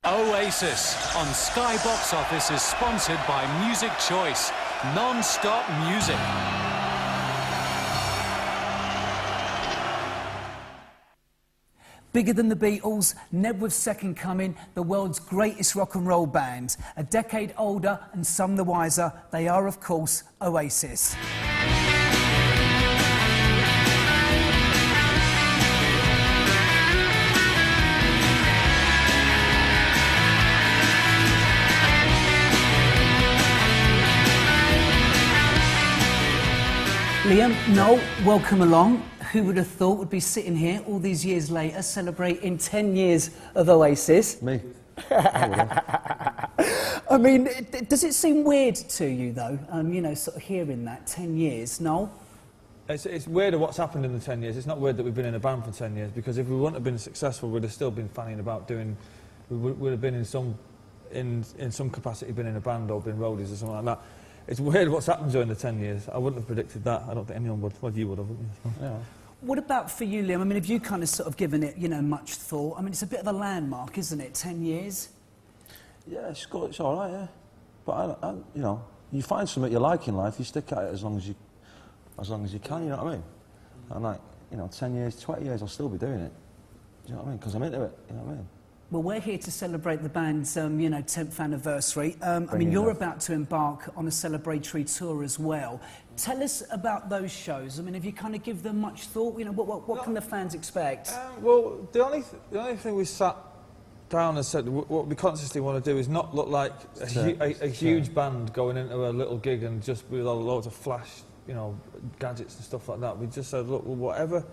Oasis on Sky Box Office is sponsored by Music Choice, non-stop music. Bigger than the Beatles, Nebworth's second coming, the world's greatest rock and roll band. A decade older and some the wiser, they are, of course, Oasis. Liam, Noel, welcome along. Who would have thought would be sitting here all these years later celebrating 10 years of Oasis? Me. I mean, does it seem weird to you, though, you know, sort of hearing that, 10 years, Noel? It's weird what's happened in the 10 years. It's not weird that we've been in a band for 10 years, because if we wouldn't have been successful, we'd have still been fanning about doing... We would have been in some capacity been in a band or been roadies or something like that. It's weird what's happened during the 10 years. I wouldn't have predicted that. I don't think anyone would. Well, you would have, wouldn't you? Yeah. What about for you, Liam? I mean, have you kind of sort of given it, you know, much thought? I mean, it's a bit of a landmark, isn't it? 10 years? Yeah, it's good. It's all right, yeah. But I, you know, you find something you like in life, you stick at it as long as you can. You know what I mean? And like, you know, 10 years, 20 years, I'll still be doing it. Do you know what I mean? Because I'm into it. You know what I mean? Well, we're here to celebrate the band's, you know, 10th anniversary. I mean, you're about to embark on a celebratory tour as well. Tell us about those shows. I mean, have you kind of give them much thought? You know, what can the fans expect? Well, the only thing we sat down and said, what we consciously want to do is not look like a huge band going into a little gig and just with loads of flash, you know, gadgets and stuff like that. We just said, look, whatever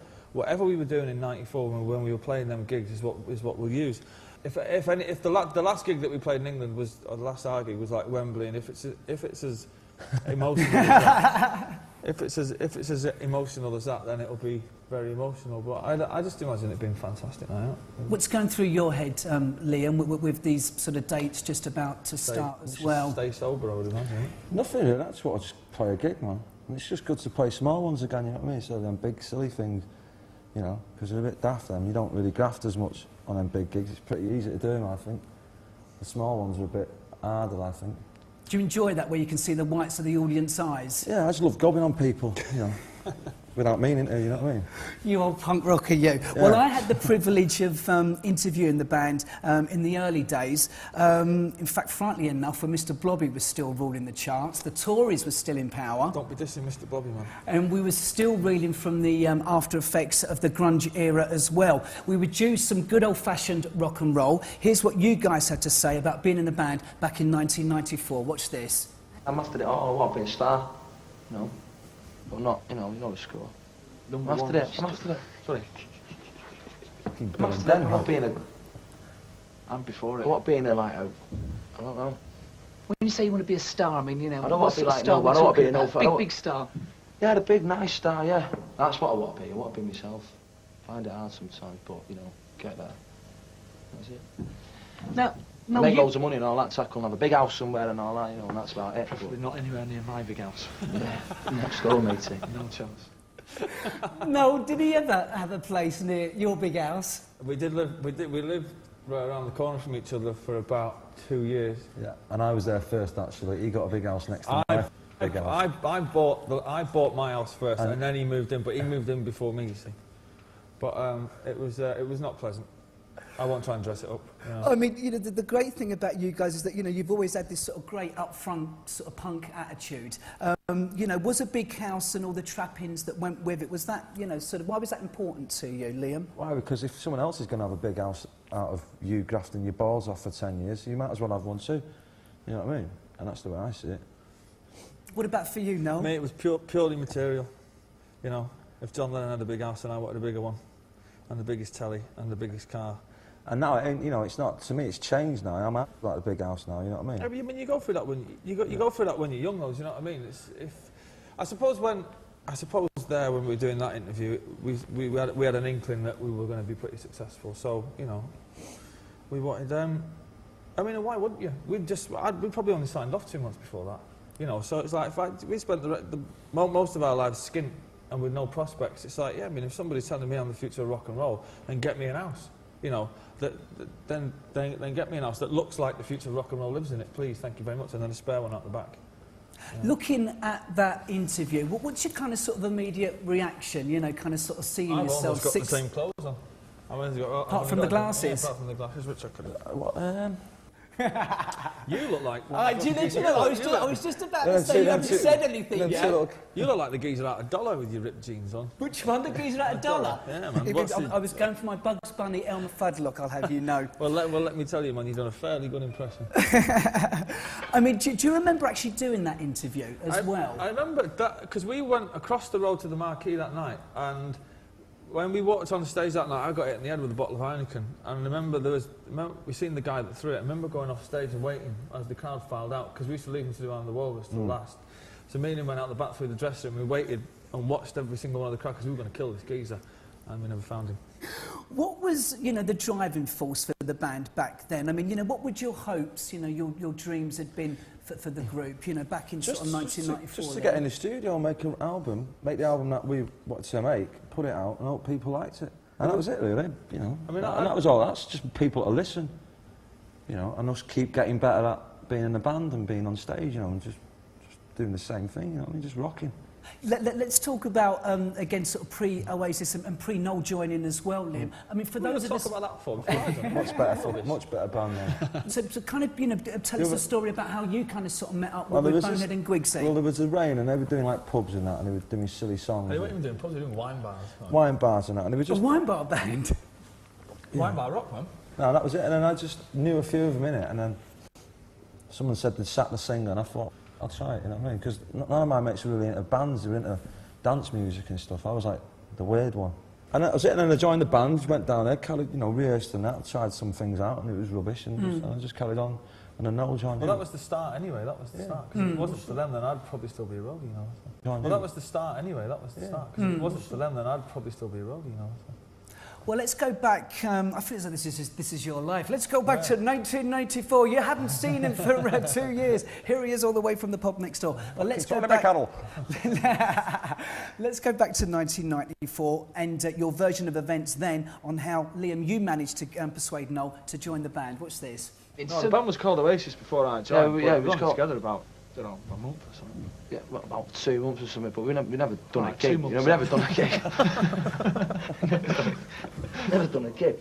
we were doing in '94 when we were playing them gigs is what we'll use. If the last gig that we played in England was, or the last our gig was like Wembley, and if it's as emotional as that, if it's as emotional as that, then it'll be very emotional. But I just imagine it being fantastic now. What's going through your head, Liam, with these sort of dates just about to start as well? Stay sober, I would imagine. Nothing really. That's what I just play a gig, man. And it's just good to play small ones again. You know what I mean? So them big silly things, you know, because they're a bit daft. Them you don't really graft as much on them big gigs. It's pretty easy to do them, I think. The small ones are a bit harder, I think. Do you enjoy that, where you can see the whites of the audience eyes? Yeah, I just love gobbing on people, you know, without meaning to, you know what I mean? You old punk rocker, you. Yeah. Well, I had the privilege of interviewing the band in the early days. In fact, frankly enough, when Mr Blobby was still ruling the charts, the Tories were still in power. Don't be dissing Mr Blobby, man. And we were still reeling from the after effects of the grunge era as well. We would do some good old-fashioned rock and roll. Here's what you guys had to say about being in the band back in 1994. Watch this. I'm after it all. I want to be a star, you know. But not, you know the score. I'm after it. Sorry. I'm after it. I'm not being a... I'm before it. I want being a, like, a... I don't know. When you say you want to be a star, I mean, you know... I don't want to be like, no, I don't want to be a no... Big star. Yeah, the big, nice star, yeah. That's what I want to be. I want to be myself. Find it hard sometimes, but, you know, get there. That's it. Now, I make loads of money and all that, so I can have a big house somewhere and all that, you know, and that's about it. Probably not anywhere near my big house. Yeah, next door, matey. No chance. No, did he ever have a place near your big house? We lived right around the corner from each other for about 2 years. Yeah, and I was there first, actually. He got a big house next to my big house. I bought my house first, and then he moved in, but he moved in before me, you see. But it was not pleasant. I won't try and dress it up. You know. I mean, you know, the great thing about you guys is that, you know, you've always had this sort of great upfront sort of punk attitude. You know, was a big house and all the trappings that went with it, was that, you know, sort of, why was that important to you, Liam? Why? Because if someone else is going to have a big house out of you grafting your balls off for 10 years, you might as well have one too. You know what I mean? And that's the way I see it. What about for you, Noel? Mate, it was purely material. You know, if John Lennon had a big house and I wanted a bigger one, and the biggest telly, and the biggest car. And now, you know, it's not, to me, it's changed now. I'm at like a big house now, you know what I mean? Yeah, but I mean, you go through that when you go through that when you're young, though. Do you know what I mean? I suppose there when we were doing that interview, we had an inkling that we were going to be pretty successful. So you know, we wanted. I mean, why wouldn't you? We probably only signed off 2 months before that. You know, so it's like we spent most of our lives skint and with no prospects. It's like, yeah, I mean, if somebody's telling me I'm the future of rock and roll, then get me an house. you know, then get me an house that looks like the future of rock and roll lives in it, please, thank you very much, and then a spare one out the back. Yeah. Looking at that interview, what's your kind of sort of immediate reaction, you know, kind of sort of seeing I've yourself... almost got the same clothes on. Apart from the glasses? Yeah, apart from the glasses, which I could have... What, You look like... I was just about to say you haven't said anything yet. You look like the geezer out of Dollar with your ripped jeans on. Which one? The geezer at $1? Yeah, man. I was going for my Bugs Bunny Elmer Fudd look, I'll have you know. Well, let me tell you, man, you've done a fairly good impression. I mean, do you remember actually doing that interview as well? I remember that, because we went across the road to the marquee that night, and when we walked on stage that night, I got hit in the head with a bottle of Heineken. And I remember we seen the guy that threw it. I remember going off stage and waiting as the crowd filed out, because we used to leave him to do Around the World till last. So me and him went out the back through the dressing room. We waited and watched every single one of the crowd, because we were going to kill this geezer, and we never found him. What was, you know, the driving force for the band back then? I mean, you know, what would your hopes, you know, your dreams had been for the group, you know, back in sort of 1994? Just to get in the studio and make an album, make the album that we wanted to make, put it out, and hope people liked it. And that was it, really, you know. I mean, and that was all. That's just people to listen, you know, and us keep getting better at being in a band and being on stage, you know, and just doing the same thing, you know, and just rocking. Let's talk about, again, sort of pre-Oasis and pre-Noel joining as well, Liam. I mean, for those of us... talk about that for much better band now. So kind of, you know, tell us a story about how you kind of sort of met up with Bonehead and Gwigsy. Well, there was a rain and they were doing like pubs and that, and they were doing silly songs. They weren't even doing pubs, they were doing wine bars. Wine bars and that, and it was just... A wine bar band? Wine bar rock, man. No, that was it, and then I just knew a few of them in it, and then someone said they'd sat the singer, and I thought, I'll try it, you know what I mean? Because none of my mates were really into bands, they were into dance music and stuff. I was like the weird one. And that was it, and then I joined the band, went down there, rehearsed and that, tried some things out, and it was rubbish, and I just carried on. And then Noel joined in. Well, that was the start anyway, that was the start. Because if it wasn't for them, then I'd probably still be a roadie, you know. Well, that was the start anyway, that was the start. Because if it wasn't for them, then I'd probably still be a roadie, you know. So. Well, let's go back. I feel as though this is your life. Let's go back to 1994. You hadn't seen him for 2 years. Here he is, all the way from the pub next door. Well, let's go back. Let's go back to 1994 and your version of events then on how Liam you managed to persuade Noel to join the band. What's this? No, the band was called Oasis before I joined. Yeah, we was got together about, I don't know, a month or something. Yeah, well, about 2 months or something, but we never done a gig. You know, we never done a gig. never done a gig.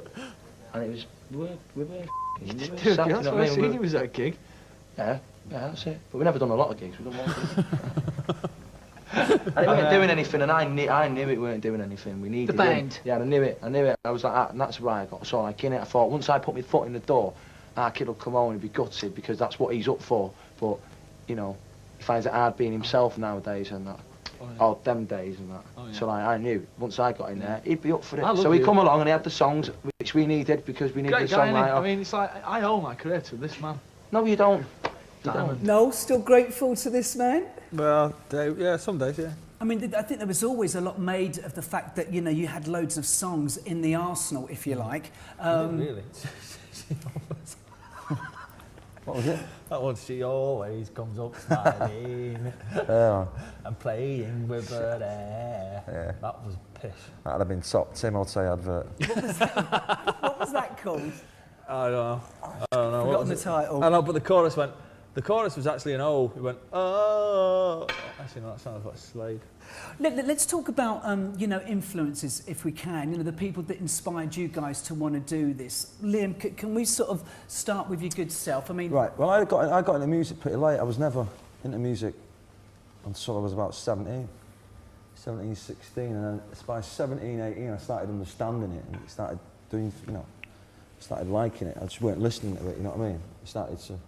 And it was, we were sad, That's why I seen you was at a gig. Yeah, that's it. But we never done a lot of gigs, we done one. And it weren't doing anything, and I knew it weren't doing anything. We needed the band. It. Yeah, I knew it. I was like that, and that's why I got so like in it. I thought once I put my foot in the door, our kid will come home and be gutted because that's what he's up for. But, you know, he finds it hard being himself nowadays and that. Or them days and that. Oh, yeah. So like, I knew once I got in there, he'd be up for it. So he come along and he had the songs which we needed because we needed the songwriter. I mean, it's like I owe my career to this man. No, you don't. You don't. No, still grateful to this man? Well, yeah, some days, yeah. I mean, I think there was always a lot made of the fact that, you know, you had loads of songs in the arsenal, if you like. Really? What was it? That one, she always comes up smiling and playing with her hair. Yeah. That was pish. That'd have been top Tim I'd say advert. What was that called? I don't know. Forgotten the title. I know, but the chorus was actually an O. It went, oh. Actually, no, that sounded like Slade. Let's talk about, you know, influences, if we can. You know, the people that inspired you guys to want to do this. Liam, can we sort of start with your good self? I mean... Right, well, I got into music pretty late. I was never into music until I was about 17, 16. And then by 17, 18, I started understanding it and started doing, you know, started liking it. I just weren't listening to it, you know what I mean? It started to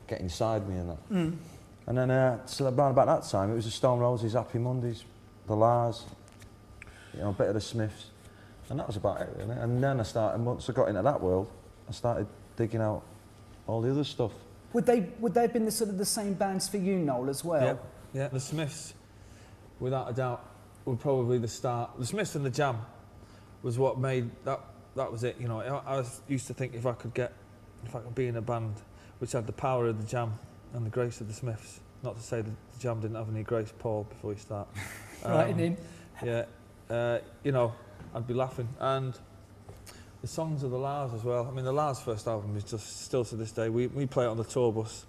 get inside me and that. And then, so around about that time, it was the Stone Roses, Happy Mondays, the Lars, you know, a bit of the Smiths, and that was about it, really. And then once I got into that world, I started digging out all the other stuff. Would they have been the sort of the same bands for you, Noel, as well? Yeah, the Smiths, without a doubt, were probably the start. The Smiths and the Jam was what made that was it, you know. I used to think if I could be in a band which had the power of the Jam and the grace of the Smiths. Not to say that the Jam didn't have any grace, Paul, before you start. Right in. Yeah, you know, I'd be laughing. And the songs of the Lars as well. I mean, the Lars first album is just still to this day. We play it on the tour bus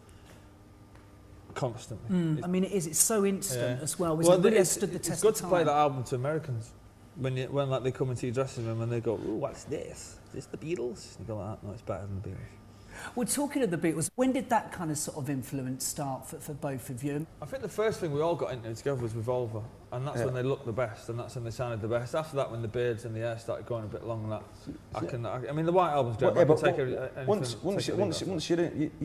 constantly. I mean, it's so instant as well. Well, It really has it's stood the test good of to time. play that album to Americans when like they come into your dressing room and they go, "Ooh, what's this? Is this the Beatles?" You go like, "No, it's better than the Beatles." Well, talking of the Beatles, when did that kind of sort of influence start for both of you? I think the first thing we all got into together was Revolver, and that's when they looked the best, and that's when they sounded the best. After that, when the beards and the hair started going a bit long, I mean, the White Album's great. Well, but yeah, but once you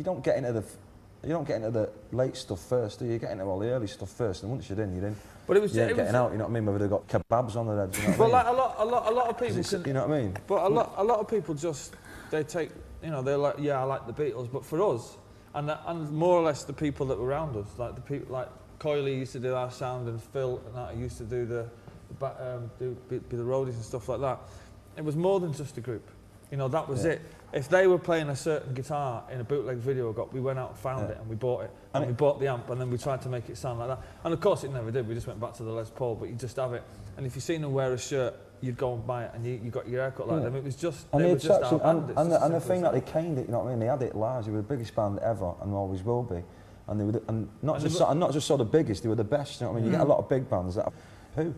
don't get into the late stuff first, do you? You get into all the early stuff first, and once you're in, you're in. But it was you ain't getting out. You know what I mean? Whether they've got kebabs on their heads. You know what well, I mean? like a lot of people, you know what I mean? But a lot of people just they take. You know, they're like, yeah, I like the Beatles, but for us, and more or less the people that were around us, like the people like Coyley used to do our sound, and Phil and I used to do be the roadies and stuff like that. It was more than just a group. You know, that was it. If they were playing a certain guitar in a bootleg video we went out and found it and we bought it. And we bought the amp and then we tried to make it sound like that. And of course it never did, we just went back to the Les Paul, but you just have it. And if you seen them wear a shirt, you'd go and buy it and you got your haircut like them. It was just, and they were just our band. And the thing that they caned it, you know what I mean? They had it live. They were the biggest band ever and always will be. And they were not just the biggest, they were the best. You know what I mean? You get a lot of big bands that who.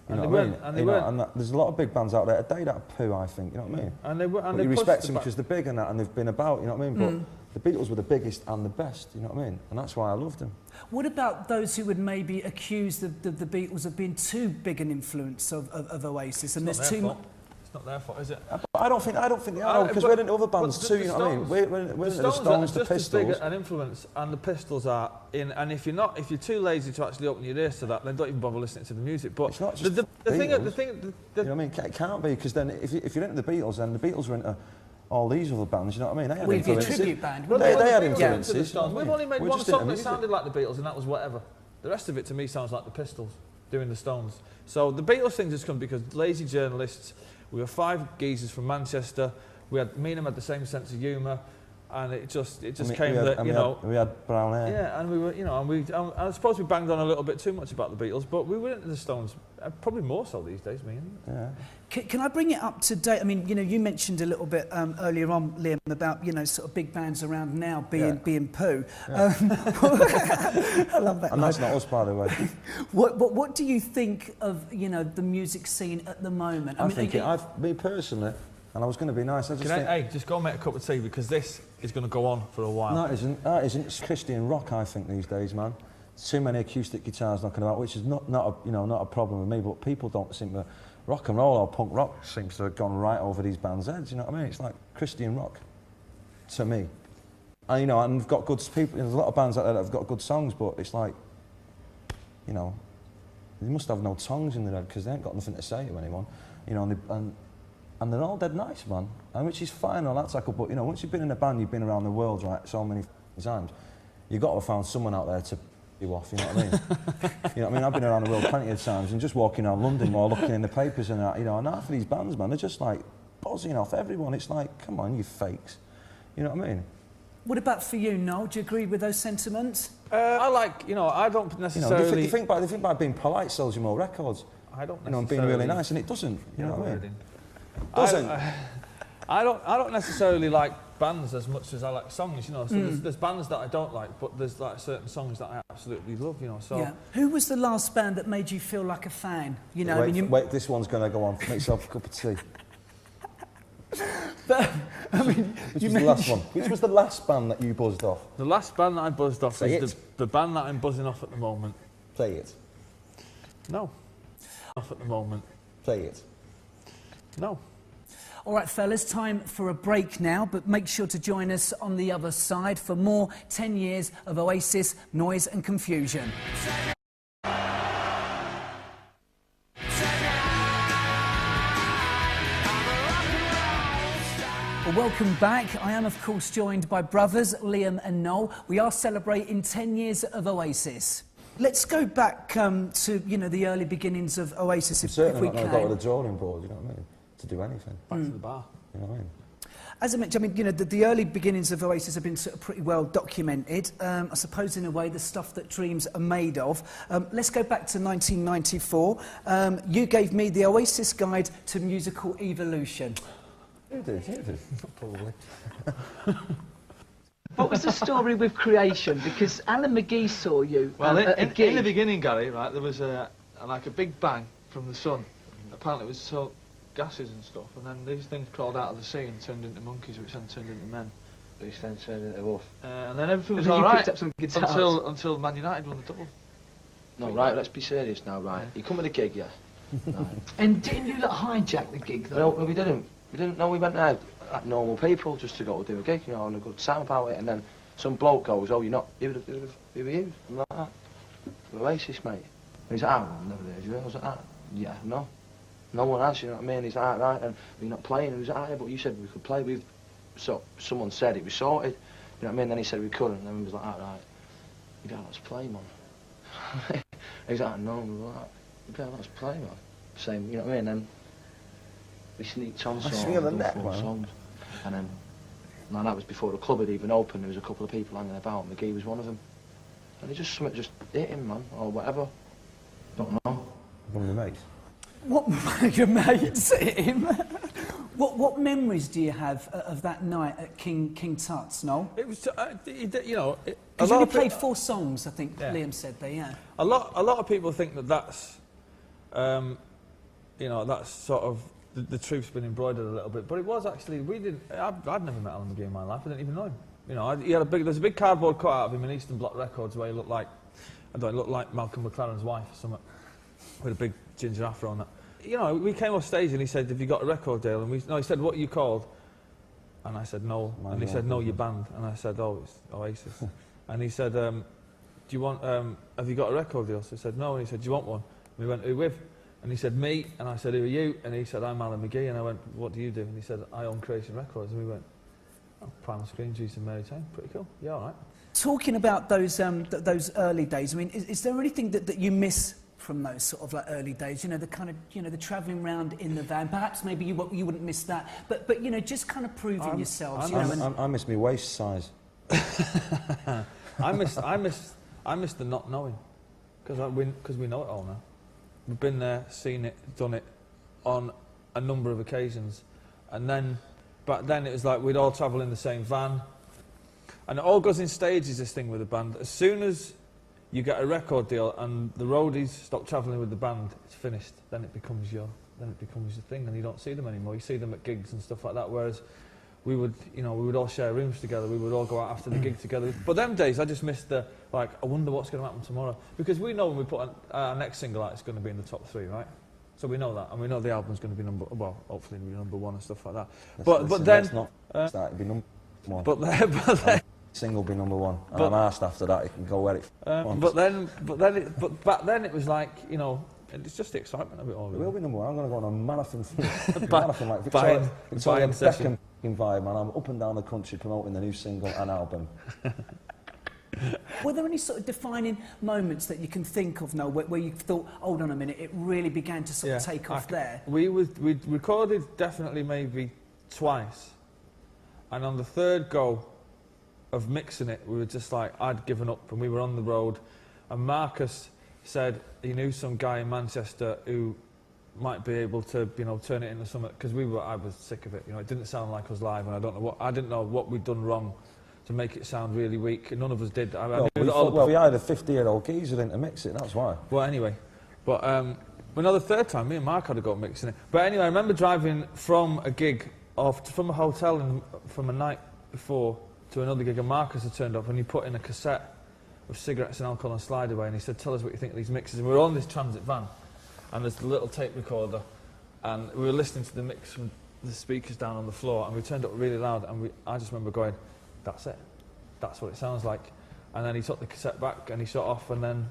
You know what I mean? And there's a lot of big bands out there today that are poo, I think. You know what I mean? And they were, and but they you respect them because they're big and that, and they've been about. You know what I mean? But the Beatles were the biggest and the best. You know what I mean? And that's why I loved them. What about those who would maybe accuse the Beatles of being too big an influence of Oasis? And there's too much. It's not their fault, is it? But I don't think they are, because we're into other bands too. You know what I mean? We're into the Stones, the Pistols. Just as big an influence, and the Pistols are in. And if you're too lazy to actually open your ears to that, then don't even bother listening to the music. But it's not just the thing, you know what I mean? It can't be, because then if you're into the Beatles, then the Beatles were into all these other bands. You know what I mean? They had influences. Tribute band. Well, they had influences. We've only made one song that sounded like the Beatles, and that was Whatever. The rest of it to me sounds like the Pistols doing the Stones. So the Beatles thing just come because lazy journalists. We were 5 geezers from Manchester. Me and them had the same sense of humour, and it just came that we had brown hair. Yeah, and we were and I suppose we banged on a little bit too much about the Beatles, but we were into the Stones probably more so these days, me and you. Yeah. Can I bring it up to date? I mean, you mentioned a little bit earlier on, Liam, about sort of big bands around now being poo. Yeah. I love that. And that's not us, by the way. What do you think of the music scene at the moment? I think me personally, and I was going to be nice. Just go and make a cup of tea, because this is going to go on for a while. No, it isn't. It's Christian rock, I think, these days, man. Too many acoustic guitars knocking about, which is not a problem with me. But people don't seem to. Rock and roll or punk rock seems to have gone right over these bands' heads. You know what I mean? It's like Christian rock, to me. And and we've got good people. There's a lot of bands out there that have got good songs, but it's like, they must have no tongues in their head because they ain't got nothing to say to anyone. And they're all dead nice, man. And which is fine, all that tackle. But once you've been in a band, you've been around the world, right, so many times. You've got to have found someone out there to you off. You know what I mean? You know what I mean? I've been around the world plenty of times, and just walking around London or looking in the papers and that. And half of these bands, man, they're just like buzzing off everyone. It's like, come on, you fakes. You know what I mean? What about for you, Noel? Do you agree with those sentiments? I don't necessarily. They think by being polite sells you more records. I don't. And being really nice, and it doesn't. You know what I mean? Doesn't. I don't necessarily like bands as much as I like songs. So there's bands that I don't like, but there's like certain songs that I absolutely love. So. Yeah. Who was the last band that made you feel like a fan? Wait, this one's going to go on. Make yourself a cup of tea. But I mean, which was the last one? Which was the last band that you buzzed off? The last band that I buzzed off is the band that I'm buzzing off at the moment. Play it. No. Off at the moment. Play it. No. All right, fellas, time for a break now, but make sure to join us on the other side for more 10 years of Oasis, Noise and Confusion. Well, welcome back. I am, of course, joined by brothers Liam and Noel. We are celebrating 10 years of Oasis. Let's go back to, the early beginnings of Oasis, if we can. Certainly not going to go to the drawing board, you know what I mean? To do anything. Back to the bar. You know what I mean? As I mentioned, the early beginnings of Oasis have been sort of pretty well documented. I suppose, in a way, the stuff that dreams are made of. Let's go back to 1994. You gave me the Oasis Guide to Musical Evolution. You did. Probably. What was the story with creation? Because Alan McGee saw you Well, at a in gig. the beginning, Gary, right, there was like a big bang from the sun. Apparently it was so gases and stuff, and then these things crawled out of the sea and turned into monkeys, which then turned into men. Which then turned into wolf. And then everything was And then you alright picked up some guitars. until Man United won the double. No, right, let's be serious now, right. You come with a gig, yeah? Right. And didn't you hijack the gig though? No, we didn't. We didn't know. We went there like normal people just to go do a gig, you know, and a good time about it. And then some bloke goes, "Oh, you're not. Who are you?" I'm like that. Oasis, mate. And he's like, "Oh, I've never heard you." I was like, "Ah, yeah, no. No one has, you know what I mean?" He's like, "Right, and you're not playing." And he was like, "Ah, yeah, but you said we could play." So someone said it was sorted. You know what I mean? Then he said we couldn't. And then we was like, "Ah, right. You better let us play, man." He's like, "No." We were like, "You better let us play, man." Same, you know what I mean? And then we sneaked on songs, done 4 songs. And then, no, that was before the club had even opened. There was a couple of people hanging about. McGee was one of them. And something just hit him, man, or whatever. Don't know. One of the mates. What your mates hit him? What memories do you have of that night at King Tut's, Noel? It was, you know... Because you only played 4 songs, I think Liam said there, yeah. A lot of people think that's, you know, that's sort of the truth's been embroidered a little bit, but it was actually I'd never met Alan McGee in my life. I didn't even know him. You know, there's a big cardboard cutout of him in Eastern Bloc Records where he looked like Malcolm McLaren's wife or something, with a big ginger afro on that. You know, we came off stage and he said, "Have you got a record deal?" And he said, "What are you called?" And I said, "No." And he said, "No, your band." And I said, "Oh, it's Oasis." And he said, "Do you want? Have you got a record deal?" So I said, "No." And he said, "Do you want one?" And we went, "Who with?" And he said, "Me." And I said, "Who are you?" And he said, "I'm Alan McGee." And I went, "What do you do?" And he said, "I own Creation Records." And we went, "Oh, Primal Screen Juice and Mary Jane, pretty cool. Yeah, all right." Talking about those early days, I mean, is there anything that you miss from those sort of like early days? You know, the kind of, you know, the travelling around in the van. Perhaps maybe you wouldn't miss that, but you know, just kind of proving yourselves. I miss my waist size. I miss the not knowing, because we know it all now. We've been there, seen it, done it on a number of occasions, and then back then it was like we'd all travel in the same van, and it all goes in stages. This thing with the band, as soon as you get a record deal and the roadies stop travelling with the band, it's finished. Then it becomes your thing, and you don't see them anymore. You see them at gigs and stuff like that. Whereas we would all share rooms together. We would all go out after the gig together. But them days, I just missed the, like, I wonder what's going to happen tomorrow. Because we know when we put our next single out, it's going to be in the top 3, right? So we know that, and we know the album's going to be hopefully it'll be number 1 and stuff like that. But then let's not start to be number 1. But then Single be number 1, and I'm asked after that it can go where it wants. But back then it was like, you know, it's just the excitement of it all. It will be number 1. I'm going to go on a marathon, Marathon like Victoria Beckham vibe, man. I'm up and down the country promoting the new single and album. Were there any sort of defining moments that you can think of, Noel, where you thought, hold on a minute, it really began to sort of take off there? We recorded definitely maybe twice, and on the 3rd go of mixing it, we were just like, I'd given up, and we were on the road, and Marcus said he knew some guy in Manchester who might be able to, you know, turn it into something, because I was sick of it. You know, it didn't sound like us live, and I didn't know what we'd done wrong to make it sound really weak. None of us did. We hired a 50-year-old geezer in to mix it, that's why. Well, anyway, but another 3rd time, me and Mark had to go mixing it. But anyway, I remember driving from a gig, from a hotel from a night before to another gig, and Marcus had turned up, and he put in a cassette of Cigarettes and Alcohol and Slide Away, and he said, "Tell us what you think of these mixes." And we were on this transit van, and there's the little tape recorder, and we were listening to the mix from the speakers down on the floor, and we turned up really loud, and I just remember going, "That's it. That's what it sounds like." And then he took the cassette back, and he shut off, and then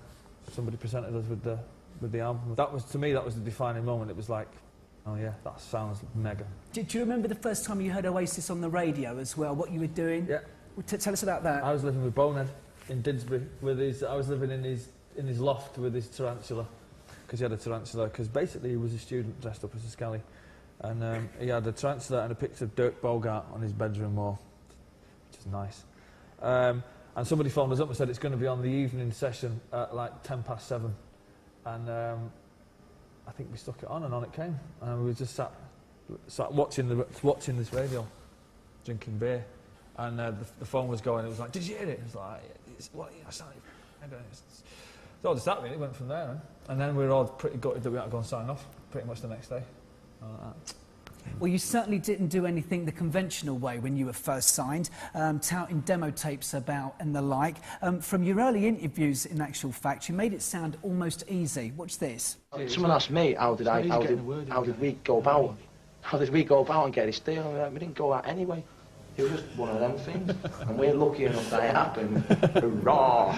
somebody presented us with the album. That was, to me, that was the defining moment. It was like, oh yeah, that sounds mega. Do you remember the first time you heard Oasis on the radio as well, what you were doing? Yeah. Tell us about that. I was living with Bonehead in Didsbury I was living in his loft with his tarantula, because he had a tarantula, because basically he was a student dressed up as a scally, and he had a tarantula and a picture of Dirk Bogart on his bedroom wall, which is nice. And somebody phoned us up and said it's going to be on the evening session at like 7:10, and I think we stuck it on, and on it came, and we were just sat sat watching this radio, drinking beer, and the phone was going. It was like, "Did you hear it?" It was like, it's all just that really. It went from there, and then we were all pretty gutted that we had to go and sign off pretty much the next day. Well, you certainly didn't do anything the conventional way when you were first signed, touting demo tapes about and the like. From your early interviews, in actual fact, you made it sound almost easy. Watch this. Someone asked me, how did we go about? How did we go about and get this deal? We didn't go out anyway. It was just one of them things, and we're lucky enough that it happened. Hurrah!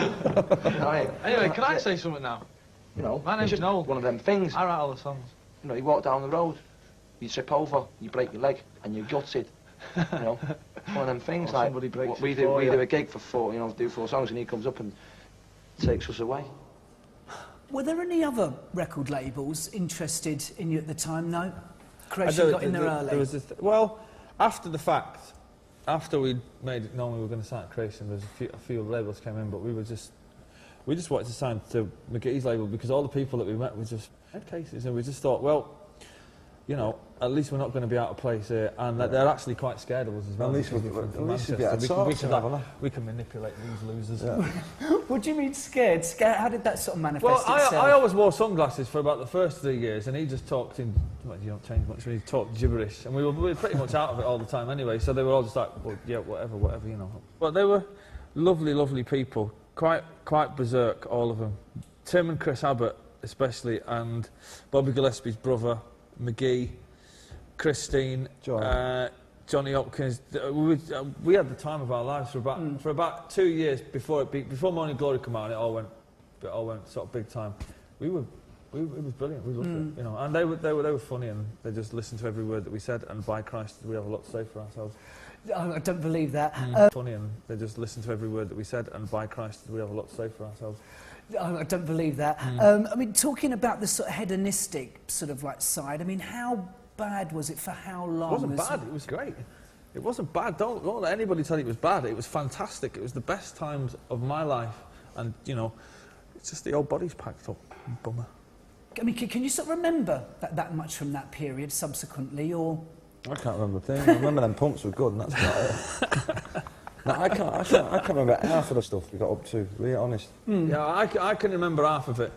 Anyway, can I say something now? You know, my name's just Noel. one of them things. I write all the songs. You know, you walk down the road, you trip over, you break your leg, and you're gutted. You know, one of them things. Like we do a gig for 4, you know, do 4 songs, and he comes up and takes us away. Were there any other record labels interested in you at the time? No. Creation got in there early. There was well, after the fact, after we'd made it known we were going to sign Creation, there's a few labels came in, but we just wanted to sign to McGee's label because all the people that we met were just head cases, and we just thought, well, you know, at least we're not going to be out of place here, and they're actually quite scared of us as well. At least we can manipulate these losers. Yeah. What do you mean scared? How did that sort of manifest itself? I always wore sunglasses for about the first 3 years, and he just talked in, well, you don't change much when he talked gibberish, and we were pretty much out of it all the time anyway, so they were all just like, well, yeah, whatever, you know. But they were lovely, lovely people, quite berserk, all of them. Tim and Chris Abbott especially, and Bobby Gillespie's brother, McGee, Christine, Johnny Hopkins. We had the time of our lives for about 2 years before Morning Glory came out, and it all went sort of big time. It was brilliant. We loved it, you know. And they were funny, and they just listened to every word that we said. And by Christ, did we have a lot to say for ourselves. I don't believe that. Funny, and they just listened to every word that we said. And by Christ, did we have a lot to say for ourselves. I don't believe that. I mean, talking about the sort of hedonistic sort of like side, I mean, how bad was it for how long? It wasn't bad, it was great. It wasn't bad, don't let anybody tell you it was bad. It was fantastic. It was the best times of my life. And, you know, it's just the old body's packed up. Bummer. I mean, can you sort of remember that much from that period subsequently, or...? I can't remember a thing. I remember them pumps were good, and that's about it. No, I can't remember half of the stuff we got up to, to be honest. Yeah, I can remember half of it,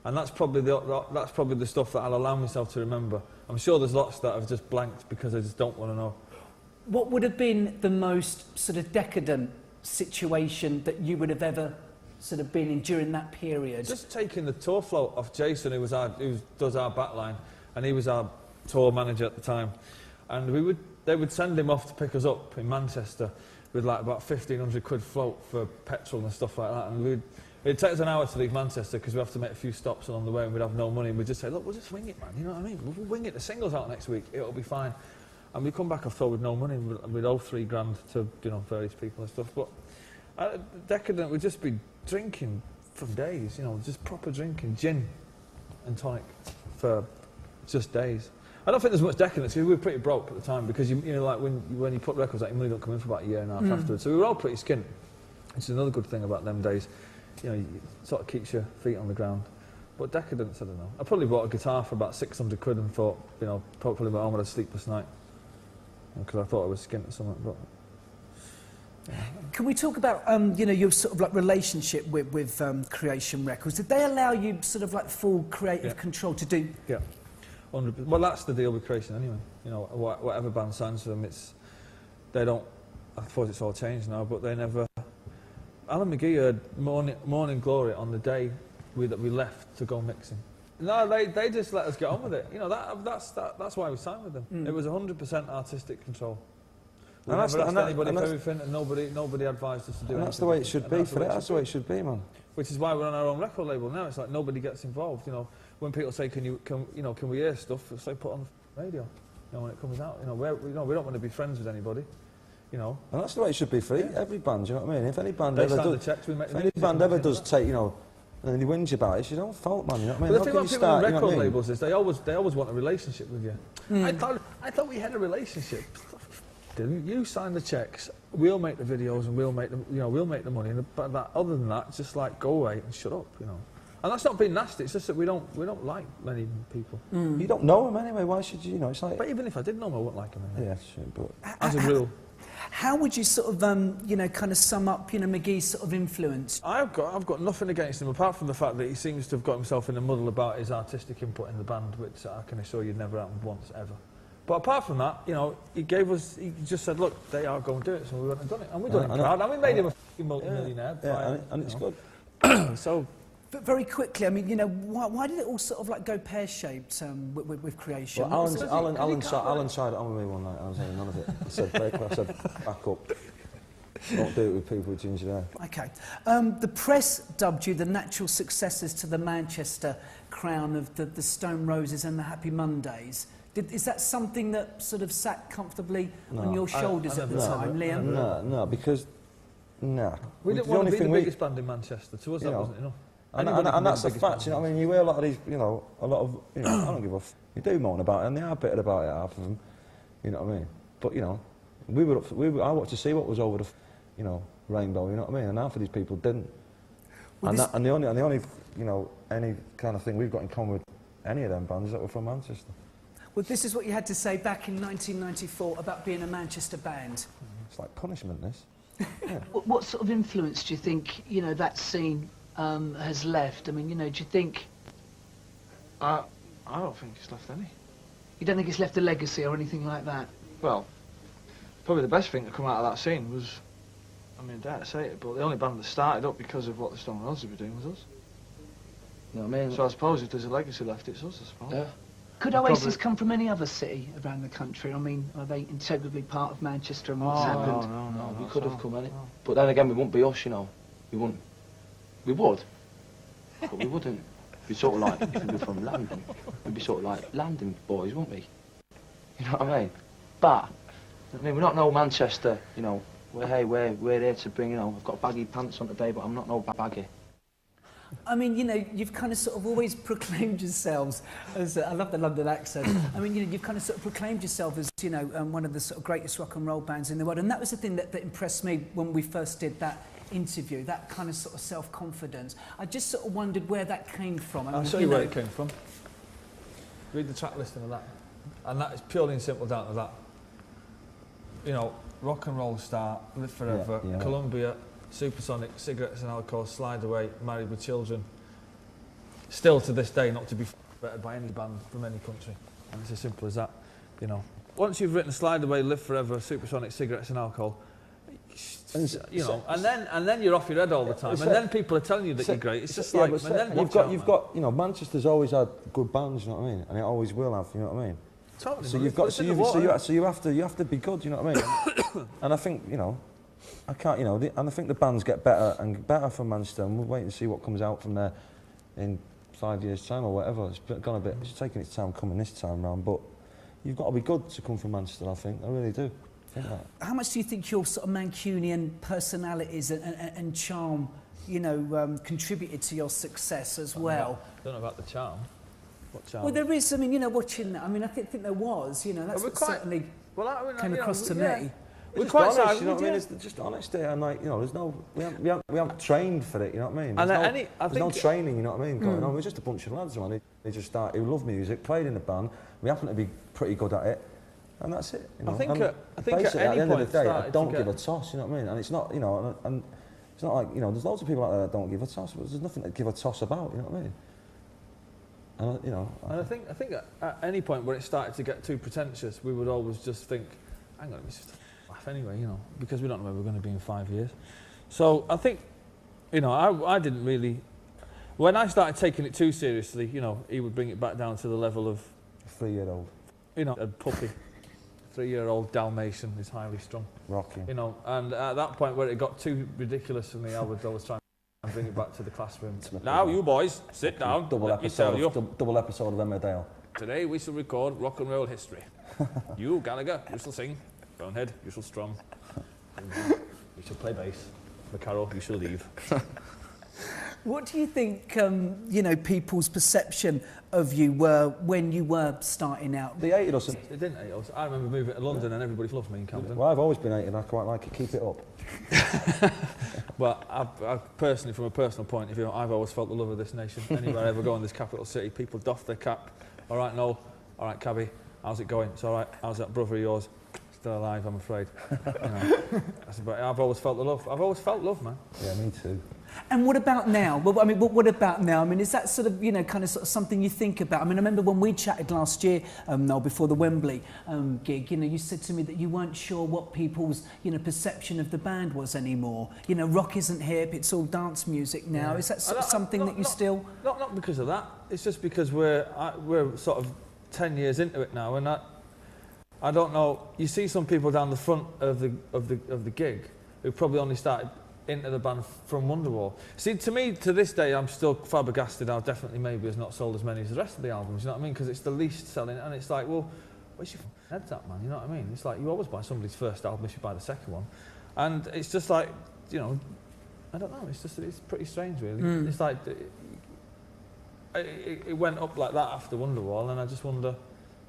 and that's probably the stuff that I'll allow myself to remember. I'm sure there's lots that I've just blanked because I just don't want to know. What would have been the most sort of decadent situation that you would have ever sort of been in during that period? Just taking the tour float off Jason, who does our backline, and he was our tour manager at the time, and they would send him off to pick us up in Manchester with like about 1,500 quid float for petrol and stuff like that, and it'd take us an hour to leave Manchester because we have to make a few stops along the way, and we'd have no money, and we'd just say, look, we'll just wing it, man, you know what I mean? We'll wing it, the single's out next week, it'll be fine. And we'd come back off tour with no money, and we'd owe $3,000 to, you know, various people and stuff. But decadent would just be drinking for days, you know, just proper drinking, gin and tonic for just days. I don't think there's much decadence, because we were pretty broke at the time, because you know, like when you put records out, your money don't come in for about a year and a half afterwards. So we were all pretty skint. Which is another good thing about them days. You know, it sort of keeps your feet on the ground. But decadence, I don't know. I probably bought a guitar for about 600 quid and thought, you know, probably at home had a sleepless night, because I thought I was skint or something. But can we talk about, you know, your sort of like relationship with Creation Records? Did they allow you sort of like full creative control to do? Yeah. 100%. Well, that's the deal with Creation anyway. You know, whatever band signs for them, they don't. I suppose it's all changed now, but they never. Alan McGee heard Morning Glory on the day that we left to go mixing. No, they just let us get on with it. You know, that's why we signed with them. It was 100% artistic control. We never asked anybody for everything, and nobody advised us to do anything. That's the way it should be. That's the way it should be, man. Which is why we're on our own record label now. It's like nobody gets involved. You know, when people say, "Can we hear stuff?" It's like put on the radio. You know, when it comes out. You know, we don't want to be friends with anybody. You know. And that's the way it should be for every band. You know what I mean? If any band ever does take, you know, and he wins you about it, it's your own fault, man. You know what I mean? But the thing about people on record labels is they always want a relationship with you. I thought we had a relationship. Didn't you sign the checks? We'll make the videos and we'll make the money. But other than that, it's just like go away and shut up. You know. And that's not being nasty. It's just that we don't like many people. You don't know them anyway. Why should you? You know, it's like. But even if I did know them, I wouldn't like them anyway. Yeah, sure, but As a rule. How would you sort of, you know, kind of sum up, you know, McGee's sort of influence? I've got nothing against him apart from the fact that he seems to have got himself in a muddle about his artistic input in the band, which I can assure you never happened once ever. But apart from that, you know, he just said, look, they are going to do it, so we went and done it. And we done him proud, and we made him a f***ing multi-millionaire. yeah, and it's good. So, But very quickly, I mean, you know, why did it all sort of like go pear-shaped with creation? Well, Alan tried it on with me one night. I was having none of it. I said, I said, back up. Don't do it with people with ginger hair. Okay. The press dubbed you the natural successors to the Manchester crown of the Stone Roses and the Happy Mondays. Is that something that sort of sat comfortably on your shoulders at the time, Liam? No, because, no. We didn't want to be the biggest band in Manchester. To us, that wasn't enough. And that's a fact, you know what I mean? You hear a lot of these, you know, I don't give a f***. You do moan about it, and they are bitter about it, half of them, you know what I mean? But, you know, I wanted to see what was over the, you know, rainbow, you know what I mean? And half of these people didn't. Well, and the only, you know, any kind of thing we've got in common with any of them bands is that we're from Manchester. Well, this is what you had to say back in 1994 about being a Manchester band. It's like punishment, this. Yeah. What sort of influence do you think, you know, that scene has left? I mean, you know, do you think... I don't think it's left any. You don't think it's left a legacy or anything like that? Well, probably the best thing to come out of that scene was, I mean, I dare to say it, but the only band that started up because of what the Stone Roses were doing was us. You know what I mean? So I suppose if there's a legacy left, it's us, I suppose. Yeah. Could Oasis come from any other city around the country? I mean, are they integrally part of Manchester and what's happened? No, we could have come in it. But then again, we wouldn't be us, you know. We wouldn't. We would, but we wouldn't. We'd sort of like, if we were from London, we'd be sort of like London boys, wouldn't we? You know what I mean? But, I mean, we're not no Manchester, you know. We're here to bring, you know, I've got baggy pants on today, but I'm not no baggy. I mean, you know, you've kind of sort of always proclaimed yourselves as, I love the London accent, I mean, you know, you've kind of sort of proclaimed yourself as, you know, one of the sort of greatest rock and roll bands in the world, and that was the thing that impressed me when we first did that interview, that kind of sort of self-confidence. I just sort of wondered where that came from. I mean, I'll show you where it came from. Read the track listing of that. And that is purely and simple down to that. You know, rock and roll star, live forever, Yeah. Columbia, Supersonic, cigarettes and alcohol, slide away, married with children. Still to this day not to be better by any band from any country. And it's as simple as that, you know. Once you've written slide away, live forever, Supersonic, cigarettes and alcohol, you know, and then you're off your head all the time, and then people are telling you that you're great. It's just like, and then you've got, you know, Manchester's always had good bands, you know what I mean, and it always will have, you know what I mean. Totally. So you've got, so you have to be good, you know what I mean. And I think, you know, I can't, you know, and I think the bands get better and better from Manchester, and we'll wait and see what comes out from there in 5 years' time or whatever. It's taking its time coming this time round, but you've got to be good to come from Manchester, I think. I really do. How much do you think your sort of Mancunian personalities and charm, you know, contributed to your success as well? I don't know about the charm. What charm? Well, there is. I mean, you know, watching that. I mean, I think there was. You know, that's what certainly came across to me. We're just honest, you know what I mean? It's just honesty, and like, you know, there's no, we haven't trained for it, you know what I mean? There's no training, you know what I mean, going on. We're just a bunch of lads, man. They just started, who love music, played in the band. We happen to be pretty good at it. And that's it. You know? I think basically, at the end of the day, I don't give a toss. You know what I mean? And it's not, you know, and it's not like, you know, there's loads of people out there that don't give a toss, but there's nothing to give a toss about. You know what I mean? And you know. And I think at any point where it started to get too pretentious, we would always just think, hang on, it's just a laugh anyway, you know, because we don't know where we're going to be in 5 years. So I think, you know, I didn't really. When I started taking it too seriously, you know, he would bring it back down to the level of a 3-year-old. You know, a puppy. 3-year-old Dalmatian is highly strung. Rocking. You know, and at that point where it got too ridiculous for me, I would always try and bring it back to the classroom. Now, you boys, sit down. Double episode of Emmerdale. Today we shall record rock and roll history. You, Gallagher, you shall sing. Bonehead, you shall strum. You shall play bass. McCarroll, you shall leave. What do you think, you know, people's perception of you were when you were starting out? They hated us. They didn't hate us. I remember moving to London and everybody loved me in Camden. Well, I've always been hated. I quite like it. Keep it up. Well, I personally, from a personal point of view, I've always felt the love of this nation. Anywhere I ever go in this capital city, people doff their cap. All right, Noel. All right, Cabby. How's it going? It's all right. How's that brother of yours? Still alive, I'm afraid. You know, that's about it. I've always felt the love. I've always felt love, man. Yeah, me too. And what about now? Well, I mean, what about now? I mean, is that sort of, you know, kind of, sort of something you think about? I mean, I remember when we chatted last year, Noel, before the Wembley gig, you know, you said to me that you weren't sure what people's, you know, perception of the band was anymore. You know, rock isn't hip, it's all dance music now. Yeah. Is that sort of something that you still... Not because of that. It's just because we're sort of 10 years into it now, and I don't know. You see some people down the front of the gig who probably only started into the band from Wonderwall. See, to me, to this day, I'm still flabbergasted how definitely maybe has not sold as many as the rest of the albums. You know what I mean? Because it's the least selling, and it's like, well, where's your head at, man? You know what I mean? It's like you always buy somebody's first album if you buy the second one, and it's just like, you know, I don't know. It's pretty strange, really. It's like it went up like that after Wonderwall, and I just wonder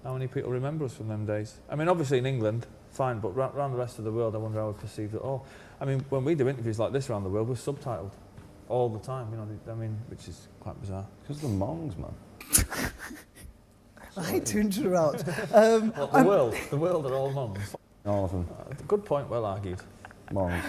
how many people remember us from them days. I mean, obviously in England, fine, but around the rest of the world, I wonder how we perceived it all. I mean, when we do interviews like this around the world, we're subtitled all the time, you know, I mean, which is quite bizarre. Because the Mongs, man. I hate to interrupt. Well, the world are all Mongs. All of them. Good point, well argued. Mongs.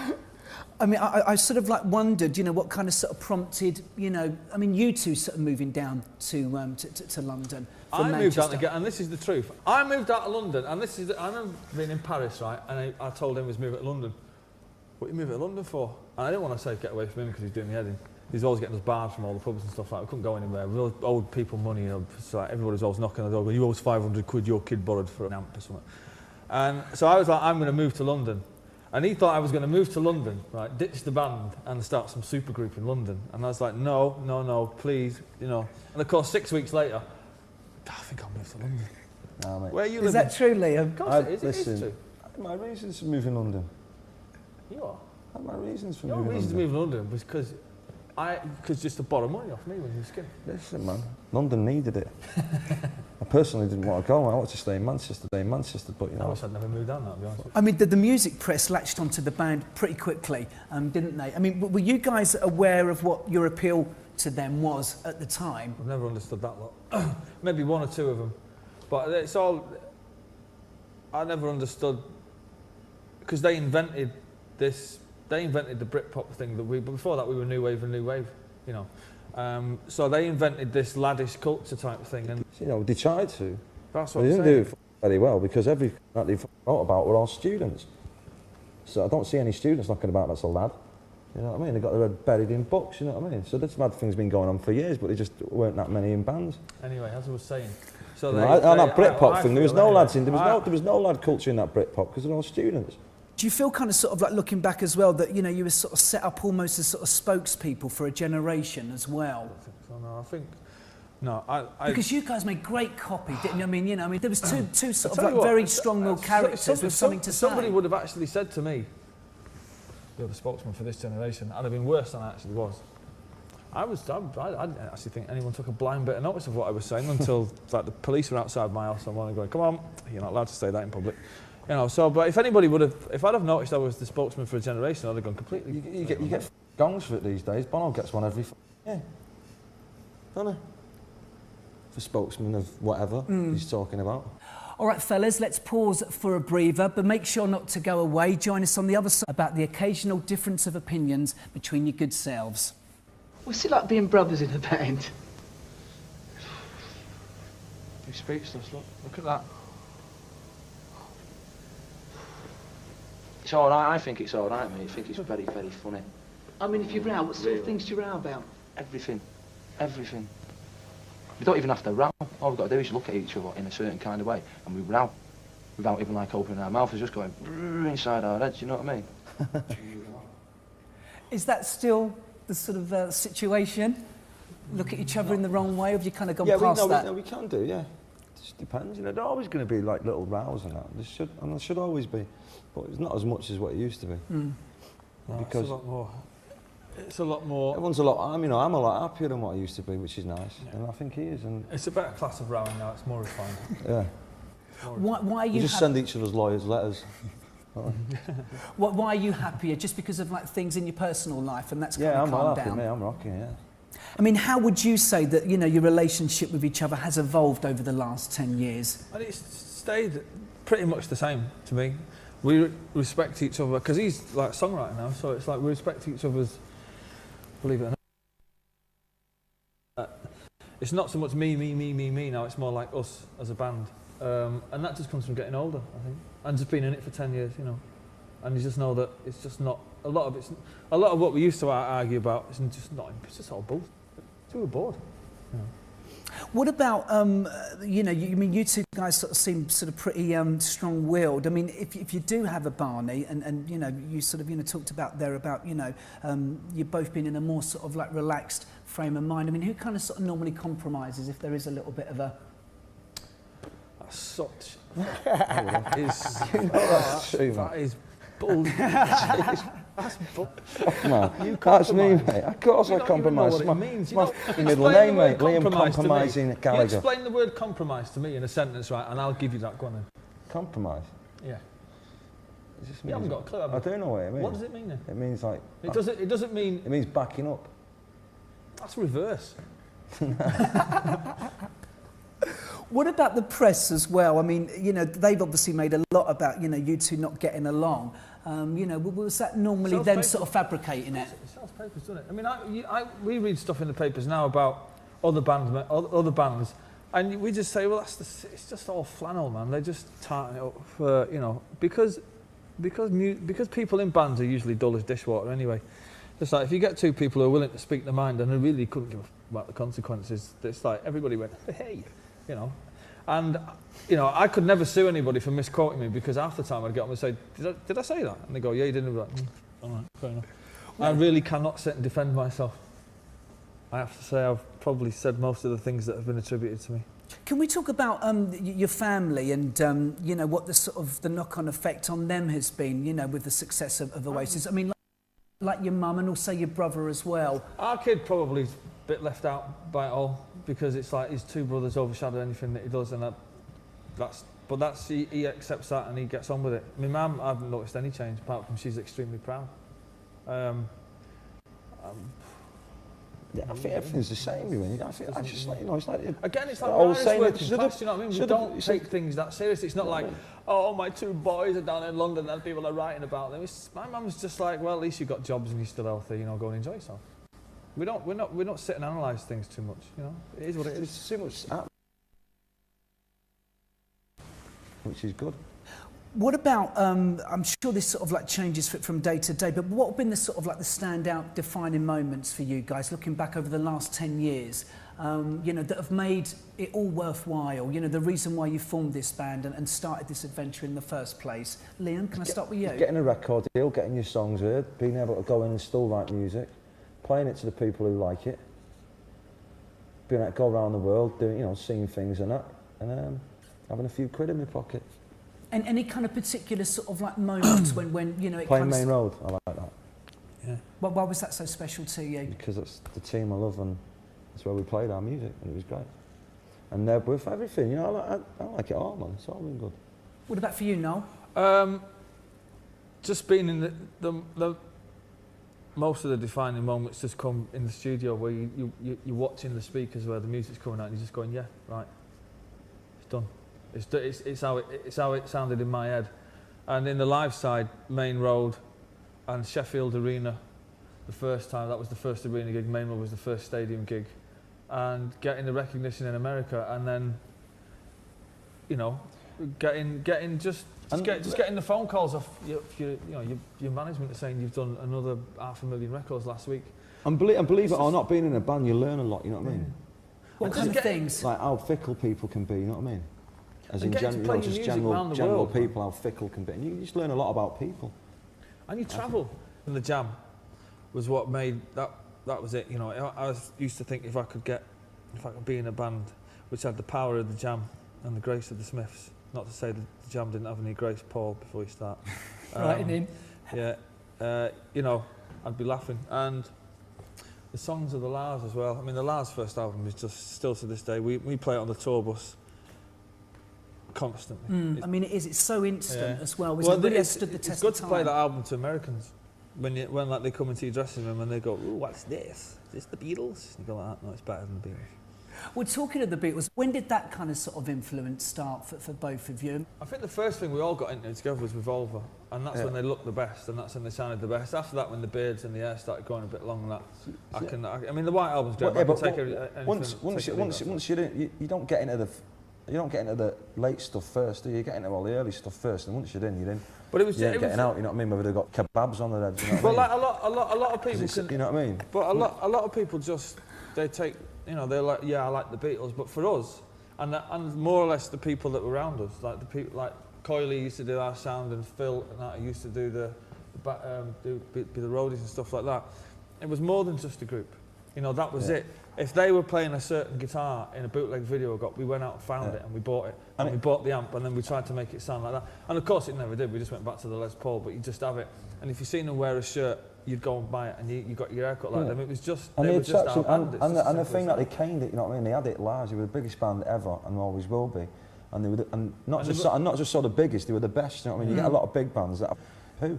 I mean, I sort of like wondered, you know, what kind of sort of prompted, you know, I mean, you two sort of moving down to London from I Manchester. moved out again, and this is the truth. I moved out of London, and this is, I remember being in Paris, right, and I told him he was moving to London. What are you moving to London for? And I didn't want to say get away from him because he's doing the heading. He's always getting us barred from all the pubs and stuff like that. We couldn't go anywhere. We all owed people money, you know, so like everybody's always knocking on the door going, you owe us 500 quid your kid borrowed for an amp or something. And so I was like, I'm going to move to London. And he thought I was going to move to London, right, ditch the band and start some supergroup in London. And I was like, no, please, you know. And of course, 6 weeks later, I think I'll move to London. Nah, mate. Where are you Is living? that true, Liam? Of course it is, Listen, it is true. my reasons for moving London. You are. My reasons for Your moving reason to London. move to London was because just to borrow money off me when you were skinny. Listen, man, London needed it. I personally didn't want to go. I wanted to stay in Manchester, but you I know. wish I'd never moved down, that, to be honest with I mean, the music press latched onto the band pretty quickly, didn't they? I mean, were you guys aware of what your appeal to them was at the time? you. I've never understood that lot. Maybe one or two of them. But it's all... I never understood... Because they invented this... They invented the Britpop thing that but before that we were New Wave and New Wave, you know. So they invented this laddish culture type thing, and You know, they tried to. that's But what they I'm didn't do saying. it very well because everything that they thought about were all students. So I don't see any students knocking about that's a lad. You know what I mean? They got their head buried in books, you know what I mean? So this mad thing's been going on for years, but there just weren't that many in bands. Anyway, as I was saying, so You they, know, on that Britpop I thing, there was feel no anyway, lads in. There was no lad culture in that Britpop because they're all students. Do you feel kind of sort of like looking back as well that, you know, you were sort of set up almost as sort of spokespeople for a generation as well? So no, I think no, I Because you guys made great copy, didn't you? I mean, you know, there was two sort of tell like you what, very strong-willed characters with something to say. Somebody would have actually said to me, "You're the spokesman for this generation." I'd have been worse than I actually was. I didn't actually think anyone took a blind bit of notice of what I was saying until like the police were outside my house and one going, "Come on, you're not allowed to say that in public." You know, so, but if anybody would have, if I'd have noticed I was the spokesman for a generation, I'd have gone completely... You get gongs for it these days. Bono gets one every year. Don't he? For spokesman of whatever he's talking about. All right, fellas, let's pause for a breather, but make sure not to go away. Join us on the other side about the occasional difference of opinions between your good selves. What's it like being brothers in a band? He's speechless, look at that. It's all right, I think it's all right, mate. I think it's very, very funny. I mean, if you row, what sort of things do you row about? Everything. Everything. We don't even have to row. All we've got to do is look at each other in a certain kind of way, and we row. Without even, like, opening our mouth. It's just going inside our heads, you know what I mean? Is that still the sort of situation? Look at each other in the wrong way, or have you kind of gone past that? We can do, yeah. It just depends, you know. There's always going to be like little rows and that. There should always be, but it's not as much as what it used to be. No, Because it's a lot more. It's a lot more. Everyone's a lot. I'm a lot happier than what I used to be, which is nice, and I think he is. And It's a better class of rowing now. It's more refined. yeah, Why are we you just send each other's lawyers letters. why are you happier? Just because of like things in your personal life, and that's kind Yeah, of I'm calmed well happy, down? mate. I'm rocking, yeah. I mean, how would you say that, you know, your relationship with each other has evolved over the last 10 years? And it's stayed pretty much the same to me. We respect each other because he's like a songwriter now, so it's like we respect each other's. Believe it or not, it's not so much me now. It's more like us as a band, and that just comes from getting older, I think, and just being in it for 10 years, you know. And you just know that it's just not a lot of what we used to argue about. It's just not. It's just all bullshit. So we're bored. You know. What about, you know, you two guys sort of seem sort of pretty strong-willed. I mean, if you do have a Barney, and you know, you sort of, you know, talked about there about, you know, you both been in a more sort of like relaxed frame of mind. I mean, who kind of sort of normally compromises if there is a little bit of a... That's such. That is. You know that's true, That mate. is bullshit. That's Man, that's me, mate. Of course I compromise. What it means. My You know, fucking middle explain name, the word mate. Liam compromise to me. Compromising You Gallagher. explain the word compromise to me in a sentence, right, and I'll give you that. Go on then. Compromise? Yeah. It just You haven't means- got a clue. have I you? don't know what it means. What does it mean then? It means like... It doesn't mean. It means backing up. That's reverse. What about the press as well? I mean, you know, they've obviously made a lot about, you know, you two not getting along. You know, was that normally Sells them papers. sort of fabricating it? It sells papers, doesn't it? I mean, we read stuff in the papers now about other bands, and we just say, well, it's just all flannel, man. They just tartan it up for, you know, because people in bands are usually dull as dishwater anyway. It's like if you get two people who are willing to speak their mind and who really couldn't give a f about the consequences, it's like everybody went, hey, you know. And, you know, I could never sue anybody for misquoting me because half the time I'd get up and say, did I say that? And they go, yeah, you didn't. I'd be like, all right, fair enough. I really cannot sit and defend myself. I have to say I've probably said most of the things that have been attributed to me. Can we talk about your family and, you know, what the sort of the knock-on effect on them has been, you know, with the success of Oasis? I mean, like your mum and also your brother as well. Our kid probably is a bit left out by it all because it's like his two brothers overshadow anything that he does, and he accepts that and he gets on with it. My mum, I haven't noticed any change apart from she's extremely proud. Yeah, I think everything's the same, really. I just like, you know, it's like... Again, it's like I was Irish saying working it class, you know what I mean? We don't take things that seriously. It's not like, Yeah. oh, my two boys are down in London and people are writing about them. My mum's just like, well, at least you've got jobs and you're still healthy, you know, go and enjoy yourself. We're not sit and analyse things too much, you know? It is what it is. It's too much... Which is good. What about, I'm sure this sort of like changes from day to day, but what have been the sort of like the standout defining moments for you guys looking back over the last 10 years, you know, that have made it all worthwhile, you know, the reason why you formed this band and started this adventure in the first place? Liam, can I start with you? Getting a record deal, getting your songs heard, being able to go in and still write music, playing it to the people who like it, being able to go around the world, doing, you know, seeing things and that, and having a few quid in my pocket. And any kind of particular sort of like moments when you know, it Playing kind Main of... Road, I like that. Yeah. Well, why was that so special to you? Because it's the team I love and that's where we played our music and it was great. And they're with everything, you know, I like it all, man. It's all been good. What about for you, Noel? Just being in the most of the defining moments just come in the studio where you're watching the speakers where the music's coming out and you're just going, yeah, right, it's done. It's how it sounded in my head. And in the live side, Main Road and Sheffield Arena, the first time, that was the first arena gig, Main Road was the first stadium gig. And getting the recognition in America and then, you know, getting getting the phone calls off your management saying you've done another 500,000 records last week. And believe it or not, being in a band, you learn a lot, you know what I mean? What kind of things? Like how fickle people can be, you know what I mean? As And in getting to play your just music around the general world, man. people, how fickle can be. And you just learn a lot about people. And you travel. And the Jam was what made that was it, you know. I used to think if I could be in a band which had the power of the Jam and the grace of the Smiths, not to say that the Jam didn't have any grace, Paul, before you start. Writing in. Yeah, you know, I'd be laughing. And the songs of the Lars as well. I mean, the Lars first album is just still to this day. We play it on the tour bus constantly. I mean, it's so instant as well. Well, It really has it's stood the test good of to time. play that album to Americans when like they come into your dressing room and they go, "Ooh, what's this? Is this the Beatles?" You go like that. No, it's better than the Beatles. Well, talking of the Beatles, when did that kind of sort of influence start for both of you? I think the first thing we all got into together was Revolver, and that's when they looked the best, and that's when they sounded the best. After that, when the beards and the hair started going a bit long, I mean, the White Album's great. Well, but once you don't get into the late stuff first, do you? You get into all the early stuff first, and once you're in, you're in. But it was getting out. You know what I mean? Whether they've got kebabs on their heads. You know but what I mean? like a lot of people, you know what I mean? But a lot of people just they take. You know, they're like, yeah, I like the Beatles, but for us, and more or less the people that were around us, like the people, like Coyley used to do our sound, and Phil and that used to do the roadies and stuff like that. It was more than just a group. You know, that was it. If they were playing a certain guitar in a bootleg video we went out and found it and we bought it, and we bought the amp, and then we tried to make it sound like that. And of course it never did, we just went back to the Les Paul, but you just have it. And if you've seen them wear a shirt, you'd go and buy it, and you got your haircut like them. It was just, and they were just our band. And the thing that they caned it, you know what I mean? They had it large. They were the biggest band ever, and always will be. And they were, not just the biggest. They were the best. You know what I mean? You get a lot of big bands that are poo.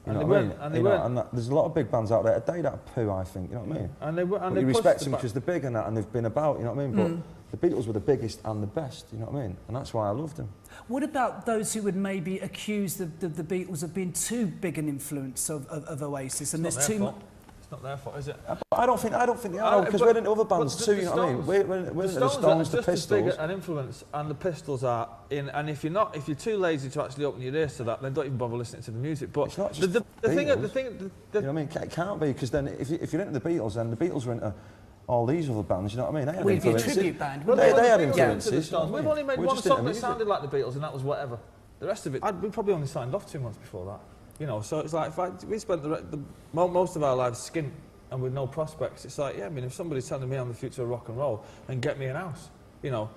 You know what I mean? And there's a lot of big bands out there today that are poo, I think. You know what I mean? And you respect them because they're big and that, and they've been about. You know what I mean? But the Beatles were the biggest and the best. You know what I mean? And that's why I loved them. What about those who would maybe accuse the Beatles of being too big an influence of Oasis? And there's too much. It's not their fault, is it? But I don't think they are, because we're into other bands too. You know what I mean? We're into the Stones, the Pistols. Just as big an influence, and the Pistols are in. And if you're too lazy to actually open your ears to that, then don't even bother listening to the music. But it's not just the thing, you know what I mean? It can't be, because then if you're into the Beatles, then the Beatles were into all these other bands. You know what I mean? They had influences. A tribute band. Well, they had influences. We've only made one song that sounded like the Beatles, and that was Whatever. The rest of it, we probably only signed off 2 months before that. You know, so it's like we spent most of our lives skint and with no prospects. It's like, yeah, I mean, if somebody's telling me I'm the future of rock and roll, then get me an house. You know,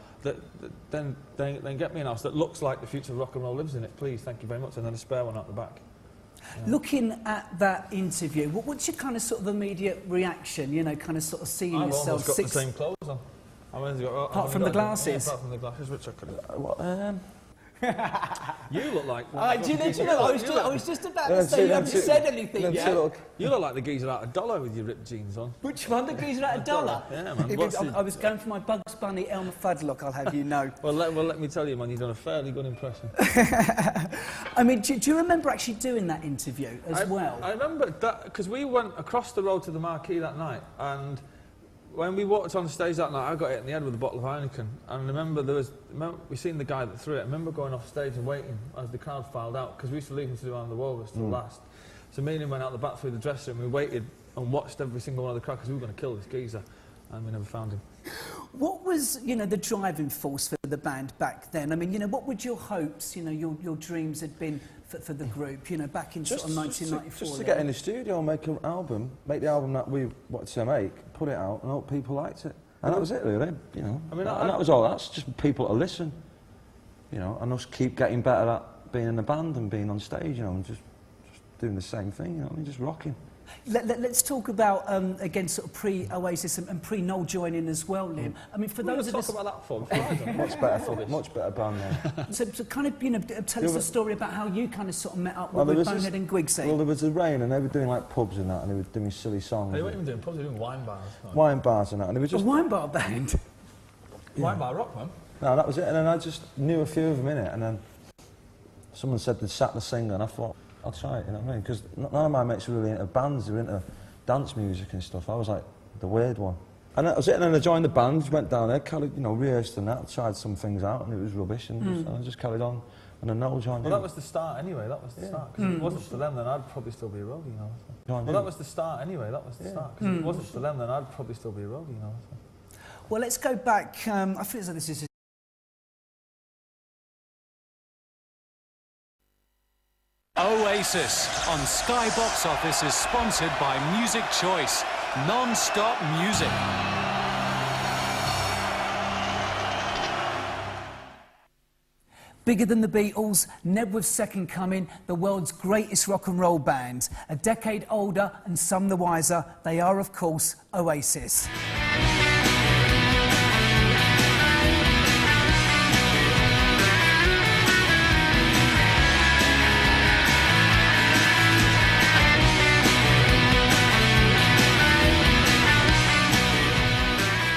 then get me an house that looks like the future of rock and roll lives in it, please, thank you very much, and then a spare one out the back. Yeah. Looking at that interview, what's your kind of sort of immediate reaction? You know, kind of sort of seeing yourself. I've almost got the same clothes on. Apart from the glasses. Yeah, apart from the glasses, which I could. What? You look like... I was just about to say, you haven't said anything yet. You look like the geezer out of Dollar with your ripped jeans on. Which one? The geezer out of Dollar? Yeah, man. I was going for my Bugs Bunny Elmer Fudd look, I'll have you know. well, let me tell you, man, you've done a fairly good impression. I mean, do you remember actually doing that interview as well? I remember that, because we went across the road to the marquee that night, and when we walked on stage that night, I got hit in the head with a bottle of Heineken. And I remember we seen the guy that threw it. I remember going off stage and waiting as the crowd filed out, because we used to leave him to do Around the Walrus till last. So me and him went out the back through the dressing room. We waited and watched every single one of the crowd, because we were going to kill this geezer, and we never found him. What was, you know, the driving force for the band back then? I mean, you know, what would your hopes, you know, your dreams had been for the group, you know, back in sort of 1994? Just to get in the studio and make the album that we wanted to make, put it out, and hope people liked it. And that was it, really, you know. I mean, and that was all. That's just people to listen, you know, and us keep getting better at being in a band and being on stage, you know, and just doing the same thing, you know, I mean, just rocking. Let's talk about, again, sort of pre-Oasis and pre-Noel joining as well, Liam. I mean, for those of us... talk about that for much better band then. So kind of, you know, tell us a story about how you kind of sort of met up with Bonehead and Gwigsy. Well, there was the rain, and they were doing like pubs and that, and they were doing silly songs. They weren't even doing pubs, they were doing wine bars. Wine bars and that, and they were just... A wine bar band? Wine bar rock, man. No, that was it, and then I just knew a few of them in it, and then someone said they'd sat the singer, and I thought, I'll try it, you know what I mean? Because none of my mates were really into bands, they were into dance music and stuff. I was like the weird one. And that was it, and then I joined the band, went down there, rehearsed and that, tried some things out, and it was rubbish, and I just carried on, and then Noel joined in. Well, that was the start anyway, that was the start. Because if it wasn't for them, then I'd probably still be a roadie, you know. Well, that was the start anyway, that was the start. Because if it wasn't for them, then I'd probably still be a roadie, you know. Well, let's go back, I feel as though this is... Oasis on Sky Box Office is sponsored by Music Choice, non-stop music. Bigger than the Beatles, Nebworth's second coming, the world's greatest rock and roll band. A decade older and some the wiser, they are, of course, Oasis.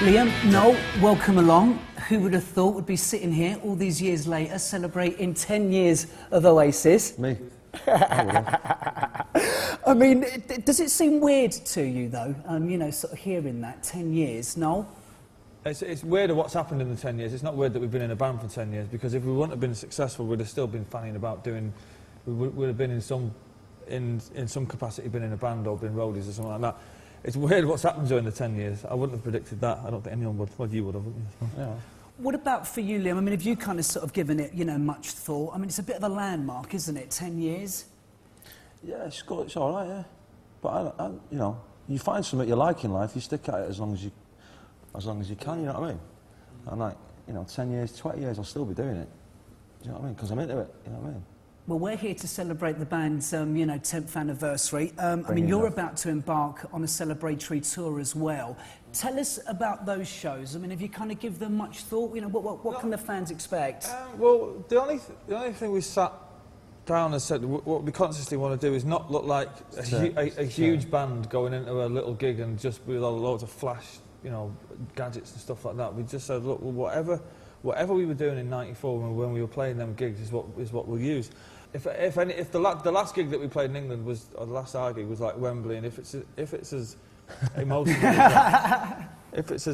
Liam, Noel, welcome along. Who would have thought would be sitting here all these years later celebrating 10 years of Oasis? Me. I mean, does it seem weird to you, though, you know, sort of hearing that, 10 years, Noel? It's weird what's happened in the 10 years. It's not weird that we've been in a band for 10 years, because if we wouldn't have been successful, we'd have still been fanning about doing... We would have been in some capacity been in a band or been roadies or something like that. It's weird what's happened during the 10 years. I wouldn't have predicted that. I don't think anyone would. Well, you would have, wouldn't you? Yeah. What about for you, Liam? I mean, have you kind of sort of given it, you know, much thought? I mean, it's a bit of a landmark, isn't it? 10 years? Yeah, it's good. It's all right, yeah. But I, you know, you find something you like in life, you stick at it as long as you can. You know what I mean? And like, you know, 10 years, 20 years, I'll still be doing it. Do you know what I mean? Because I'm into it. You know what I mean? Well, we're here to celebrate the band's, you know, 10th anniversary. I mean, you're about to embark on a celebratory tour as well. Tell us about those shows. I mean, have you kind of give them much thought? You know, what can the fans expect? Well, the only thing we sat down and said what we consciously want to do is not look like a huge band going into a little gig and just with loads of flash, you know, gadgets and stuff like that. We just said, look, well, whatever we were doing in '94 when we were playing them gigs is what we'll use. If the last gig that we played in England was, or the last our gig was like Wembley, and if it's as emotional as that, if it's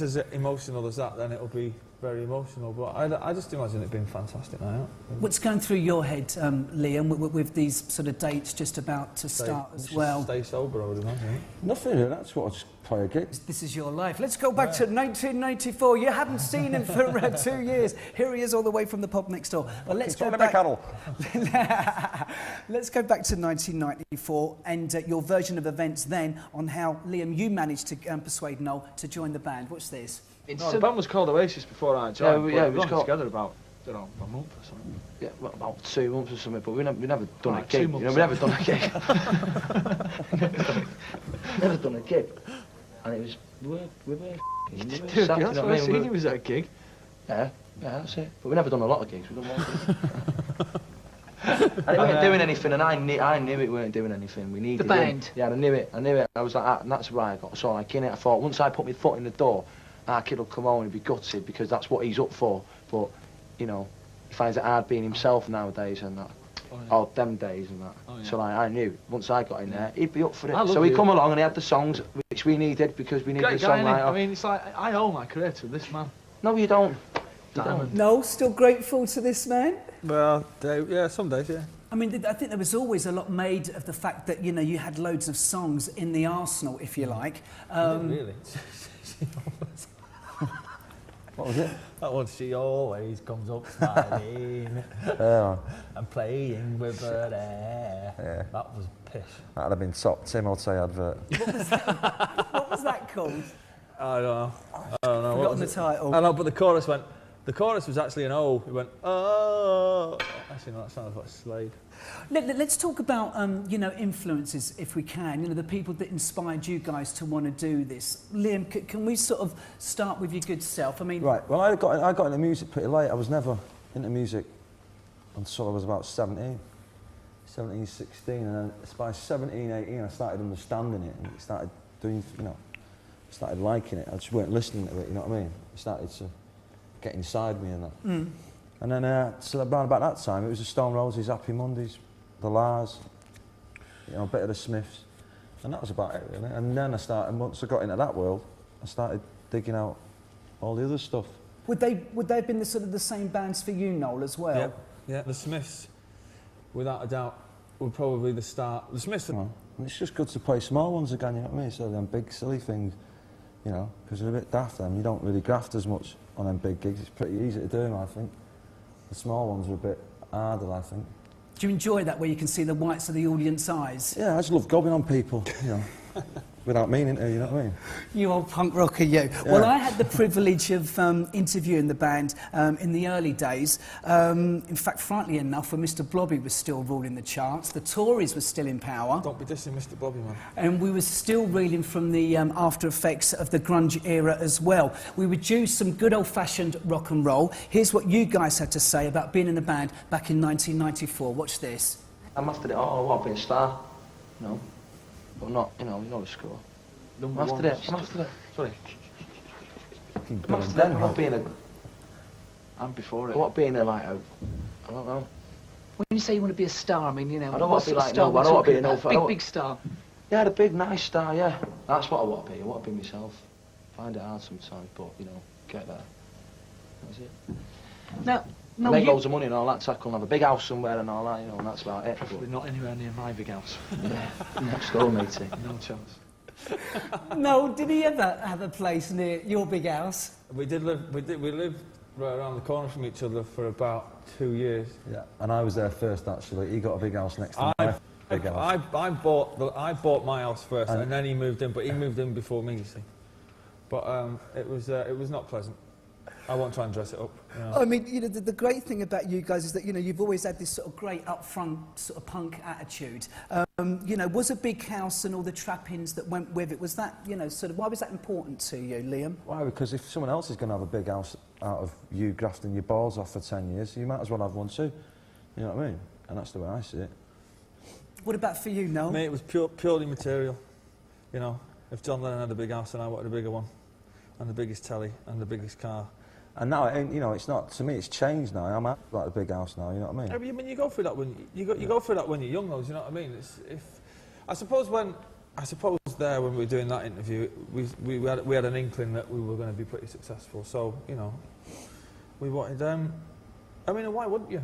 as emotional as that, then it'll be very emotional. But I just imagine it being fantastic now. What's going through your head, Liam, with these sort of dates just about to start as well? Stay sober, I would imagine. Nothing. That's what I just play a gig. This is your life. Let's go back to 1994. You hadn't seen him for 2 years. Here he is, all the way from the pub next door. Well, let's go back. Let's go back to 1994 and your version of events then on how, Liam, you managed to persuade Noel to join the band. What's this? No, the band was called Oasis before I joined. Yeah, we was got together about, I don't know, a month or something. Yeah, well, about 2 months or something, but we never done Right, a gig. 2 months. You know, we never done a gig. never done a gig. And it was, we were Dude, sacked, that's you know what I what I seen mean? you was at a gig. Yeah, that's it. But we never done a lot of gigs. We done one gig. And it weren't doing anything, and I knew it weren't doing anything. We needed The band? Yeah, I knew it. I was like, and that's why I got so like in it. I thought once I put my foot in the door, our kid will come home and be gutted because that's what he's up for. But you know, he finds it hard being himself nowadays and that. Oh, them days and that. Oh, yeah. So like, I knew once I got in there, he'd be up for I it. love So he you. come along and he had the songs which we needed because we needed Great the guy, song innit? right I off. mean, it's like, I owe my career to this man. No, you don't. You Diamond. don't. Noel, still grateful to this man? Well, yeah, some days, yeah. I mean, I think there was always a lot made of the fact that, you know, you had loads of songs in the arsenal, if you like. Really? What was it? That one, she always comes up smiling and playing with her hair. Yeah. That was pish. That'd have been top Tim I'd say advert. What was that called? I don't know. What Forgotten was the it? title. I know, but the chorus was actually an O. It went, oh. Actually, no, that sounds like Slade. Let's talk about, you know, influences, if we can. You know, the people that inspired you guys to want to do this. Liam, can we sort of start with your good self? I mean... Right, well, I got into music pretty late. I was never into music until I was about 17, 16, and then by 17, 18, I started understanding it and started doing, you know, started liking it. I just weren't listening to it, you know what I mean? It started to get inside me and that. Mm. And then, so around about that time, it was the Stone Roses, Happy Mondays, the Lars, you know, a bit of the Smiths, and that was about it, really. And then once I got into that world, I started digging out all the other stuff. Would they have been the sort of the same bands for you, Noel, as well? Yeah, the Smiths, without a doubt, were probably the start. The Smiths... And it's just good to play small ones again, you know what I mean? So them big, silly things, you know, because they're a bit daft then. You don't really graft as much on them big gigs. It's pretty easy to do them, I think. The small ones are a bit harder, I think. Do you enjoy that, where you can see the whites of the audience eyes? Yeah, I just love gobbing on people, you know. without meaning to, you know what I mean? You old punk rocker, you. Yeah. Well, I had the privilege of interviewing the band in the early days. In fact, frankly enough, when Mr. Blobby was still ruling the charts, the Tories were still in power. Don't be dissing Mr. Blobby, man. And we were still reeling from the after effects of the grunge era as well. We would do some good old-fashioned rock and roll. Here's what you guys had to say about being in the band back in 1994. Watch this. I'm after it all. I want to be a star, you know. But not, you know the score. I'm after it. I'm after it. Sorry. I'm after it. I want being a... I'm before it. I want being a, like, a... I don't know. When you say you want to be a star, I mean, you know, I don't what want to be sort of like star no, I don't want to be we're an talking about? alpha. Big star. Yeah, the big, nice star, yeah. That's what I want to be. I want to be myself. Find it hard sometimes, but, you know, get there. That's it. Now, no, Make you... loads of money and all that, so I can have a big house somewhere and all that, you know, and that's about it. Probably not anywhere near my big house. Yeah, next door, matey. No chance. No, did he ever have a place near your big house? We lived right around the corner from each other for about 2 years. Yeah, and I was there first, actually. He got a big house next to my big house. I bought my house first, and then he moved in, but he moved in before me, you see. But it was not pleasant. I won't try and dress it up. You know. I mean, you know, the great thing about you guys is that, you know, you've always had this sort of great upfront sort of punk attitude. You know, was a big house and all the trappings that went with it, was that, you know, sort of, why was that important to you, Liam? Why? Because if someone else is going to have a big house out of you grafting your balls off for 10 years, you might as well have one too. You know what I mean? And that's the way I see it. What about for you, Noel? Mate, it was purely material. You know, if John Lennon had a big house, then I wanted a bigger one. And the biggest telly, and the biggest car. And now, you know, it's not, to me, it's changed now. I'm at like a big house now, you know what I mean? I mean, you go through that when you go through that when you're young, though. Do you know what I mean? I suppose there when we were doing that interview, we had an inkling that we were going to be pretty successful. So you know, we wanted. I mean, why wouldn't you?